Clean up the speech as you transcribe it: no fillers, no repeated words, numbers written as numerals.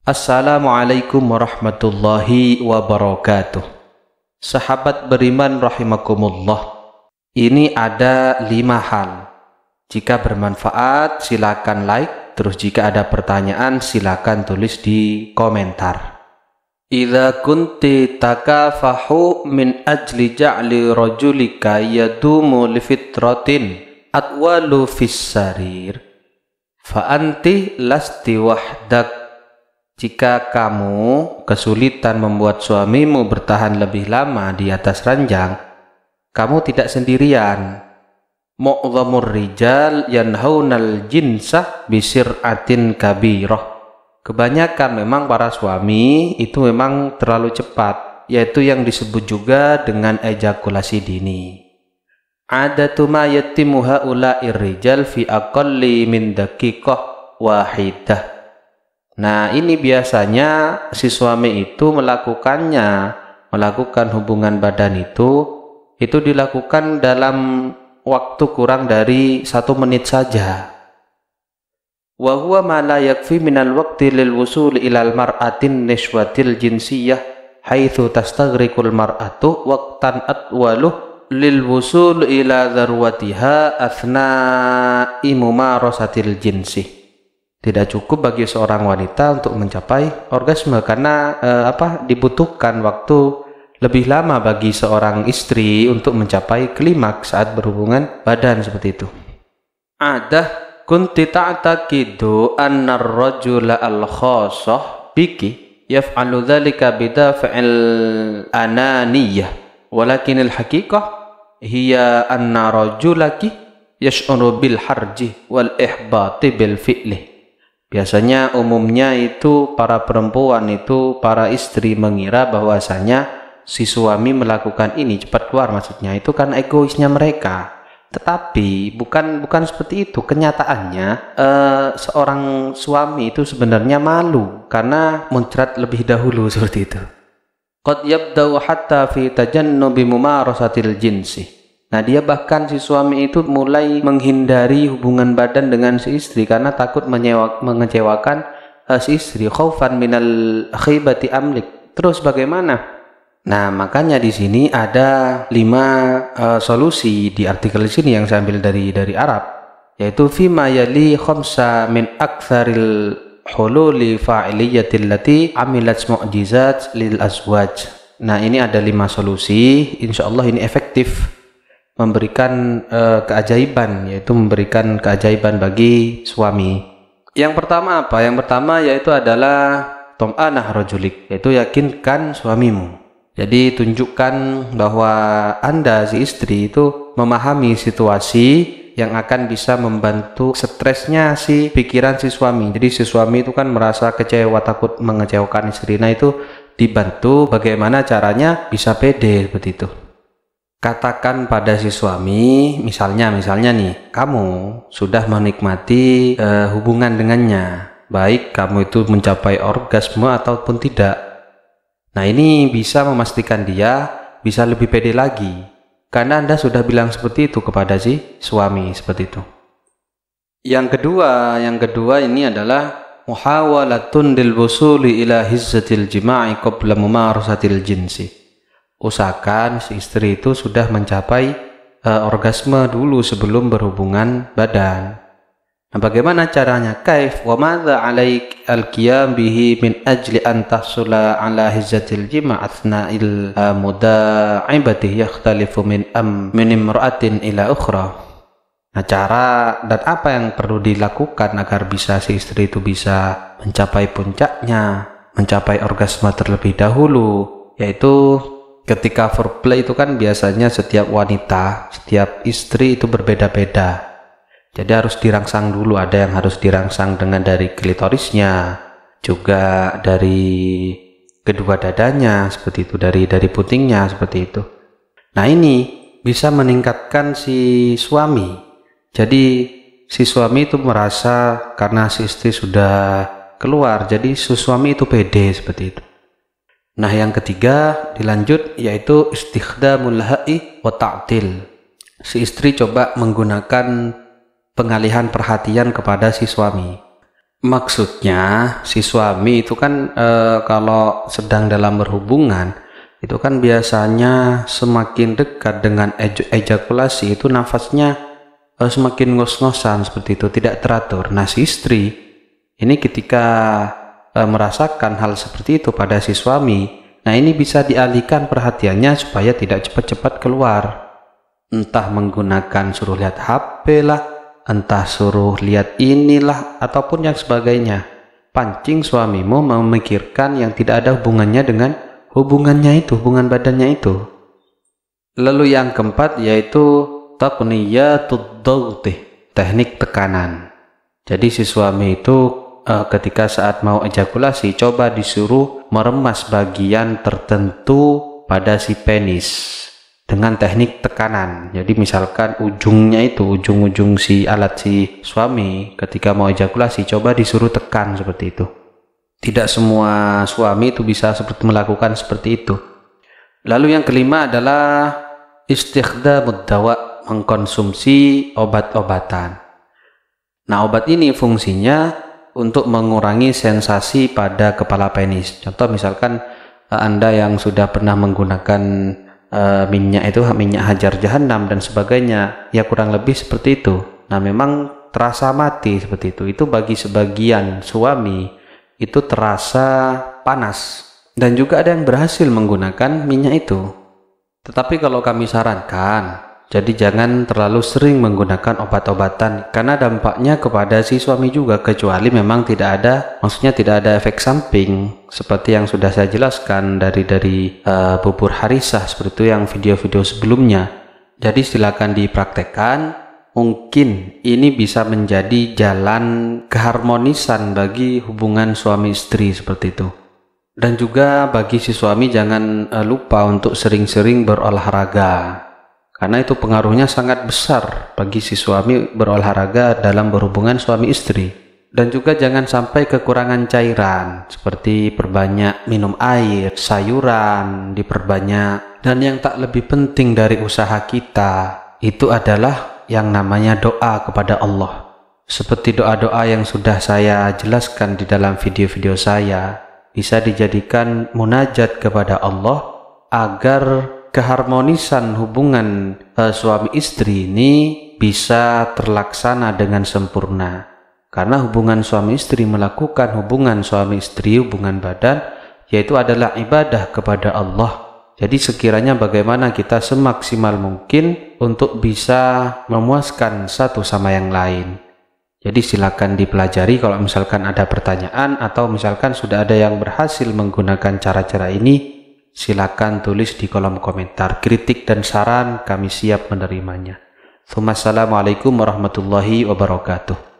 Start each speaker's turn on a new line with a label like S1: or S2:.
S1: Assalamualaikum warahmatullahi wabarakatuh. Sahabat beriman rahimakumullah. Ini ada 5 hal. Jika bermanfaat silakan like, terus jika ada pertanyaan silakan tulis di komentar. Idza kunti takafahu min ajli ja'li rajulika yadumu li fitratin atwalu fis sarir fa anti lasti wahdak. Jika kamu kesulitan membuat suamimu bertahan lebih lama di atas ranjang, kamu tidak sendirian. Mu'dhamur rijal yanhaunal jinsah bisir'atin kabirah. Kebanyakan memang para suami itu memang terlalu cepat, yaitu yang disebut juga dengan ejakulasi dini. Adatu ma yatimu haula'ir rijal fi aqalli min daqiqah wahidah. Nah, ini biasanya si suami itu melakukan hubungan badan itu dilakukan dalam waktu kurang dari 1 menit saja. Wa huwa ma la yakfi minal waqti lil wusul ilal mar'atin nishwatil jinsiyah haitsu tastaghriqul mar'atu waqtan atwaluh lil wusul ila dharwatiha athna'i mumarasatil jinsih. Tidak cukup bagi seorang wanita untuk mencapai orgasme karena dibutuhkan waktu lebih lama bagi seorang istri untuk mencapai klimaks saat berhubungan badan seperti itu. Adah kunti ta'taqidu anna ar-rajula al-khassah biki yaf'alu dhalika bidaf'il ananiyah walakin al-haqiqah hiya anna rajulaki yash'uru bil harji wal ihbati bil fi'li. Biasanya umumnya itu para perempuan itu, para istri mengira bahwasanya si suami melakukan ini cepat keluar, maksudnya itu kan egoisnya mereka. Tetapi bukan seperti itu. Kenyataannya seorang suami itu sebenarnya malu karena muncrat lebih dahulu seperti itu. Qad yabda'u hatta fi tajannubi mumarasatil jinsi. Nah, dia bahkan si suami itu mulai menghindari hubungan badan dengan si istri karena takut mengecewakan si istri, khaufan minal khibati amlik. Terus bagaimana? Nah, makanya di sini ada 5 solusi di artikel sini yang saya ambil dari Arab, yaitu fima yali khamsa min aktsaril hululi fa'iliyatil lati amilat mu'jizat lil azwaj. Nah, ini ada 5 solusi, insyaallah ini efektif memberikan keajaiban, yaitu memberikan keajaiban bagi suami. Yang pertama apa? Yang pertama yaitu adalah tom'anah rajulik, yaitu yakinkan suamimu. Jadi tunjukkan bahwa Anda si istri itu memahami situasi yang akan bisa membantu stresnya si pikiran si suami. Jadi si suami itu kan merasa kecewa, takut mengecewakan istri. Nah, itu dibantu bagaimana caranya bisa pede seperti itu. Katakan pada si suami, misalnya nih, kamu sudah menikmati hubungan dengannya, baik kamu itu mencapai orgasme ataupun tidak. Nah, ini bisa memastikan dia bisa lebih pede lagi, karena Anda sudah bilang seperti itu kepada si suami, seperti itu. Yang kedua ini adalah muhawalatun lil wusuli ila hizzatil jima'i qabla mumarasatil jinsi. Usahakan si istri itu sudah mencapai orgasme dulu sebelum berhubungan badan. Nah, bagaimana caranya? Kaif wa madza 'alaik al-qiyam bihi min ajli an tahsula 'ala hizzatil jima' athna'il muda'ibati yakhtalifu min imra'atin ila ukhra. Nah, cara dan apa yang perlu dilakukan agar bisa si istri itu bisa mencapai puncaknya, mencapai orgasme terlebih dahulu, yaitu ketika foreplay itu kan biasanya setiap wanita, setiap istri itu berbeda-beda. Jadi harus dirangsang dulu, ada yang harus dirangsang dengan dari klitorisnya, juga dari kedua dadanya seperti itu, dari putingnya seperti itu. Nah, ini bisa meningkatkan si suami. Jadi si suami itu merasa karena si istri sudah keluar, jadi si suami itu pede seperti itu. Nah, yang ketiga dilanjut yaitu istikhdamul ha'i wa ta'til. Si istri coba menggunakan pengalihan perhatian kepada si suami. Maksudnya si suami itu kan kalau sedang dalam berhubungan itu kan biasanya semakin dekat dengan ejakulasi itu nafasnya semakin ngos-ngosan seperti itu, tidak teratur. Nah si istri ini ketika merasakan hal seperti itu pada si suami, nah ini bisa dialihkan perhatiannya supaya tidak cepat-cepat keluar, entah menggunakan suruh lihat HP lah, entah suruh lihat inilah ataupun yang sebagainya. Pancing suamimu memikirkan yang tidak ada hubungannya dengan hubungannya itu, hubungan badannya itu. Lalu yang keempat yaitu taqniyatud dawtih, teknik tekanan. Jadi si suami itu ketika saat mau ejakulasi coba disuruh meremas bagian tertentu pada si penis dengan teknik tekanan. Jadi misalkan ujungnya itu, ujung-ujung si alat si suami ketika mau ejakulasi coba disuruh tekan seperti itu. Tidak semua suami itu bisa melakukan seperti itu. Lalu yang kelima adalah istikhdamud dawa, mengkonsumsi obat-obatan. Nah obat ini fungsinya untuk mengurangi sensasi pada kepala penis. Contoh misalkan Anda yang sudah pernah menggunakan minyak hajar jahanam dan sebagainya, ya kurang lebih seperti itu. Nah memang terasa mati seperti itu bagi sebagian suami itu terasa panas, dan juga ada yang berhasil menggunakan minyak itu. Tetapi kalau kami sarankan, jadi jangan terlalu sering menggunakan obat-obatan karena dampaknya kepada si suami juga, kecuali memang tidak ada efek samping seperti yang sudah saya jelaskan dari bubur harisah seperti itu yang video-video sebelumnya. Jadi silakan dipraktekkan. Mungkin ini bisa menjadi jalan keharmonisan bagi hubungan suami istri seperti itu. Dan juga bagi si suami jangan lupa untuk sering-sering berolahraga, karena itu pengaruhnya sangat besar bagi si suami berolahraga dalam berhubungan suami istri. Dan juga jangan sampai kekurangan cairan, seperti perbanyak minum air, sayuran diperbanyak. Dan yang tak lebih penting dari usaha kita itu adalah yang namanya doa kepada Allah. Seperti doa-doa yang sudah saya jelaskan di dalam video-video saya, bisa dijadikan munajat kepada Allah agar keharmonisan hubungan suami istri ini bisa terlaksana dengan sempurna. Karena hubungan suami istri melakukan hubungan suami istri, hubungan badan, yaitu adalah ibadah kepada Allah. Jadi sekiranya bagaimana kita semaksimal mungkin untuk bisa memuaskan satu sama yang lain. Jadi silakan dipelajari kalau misalkan ada pertanyaan atau misalkan sudah ada yang berhasil menggunakan cara-cara ini, silakan tulis di kolom komentar. Kritik dan saran kami siap menerimanya. Assalamualaikum warahmatullahi wabarakatuh.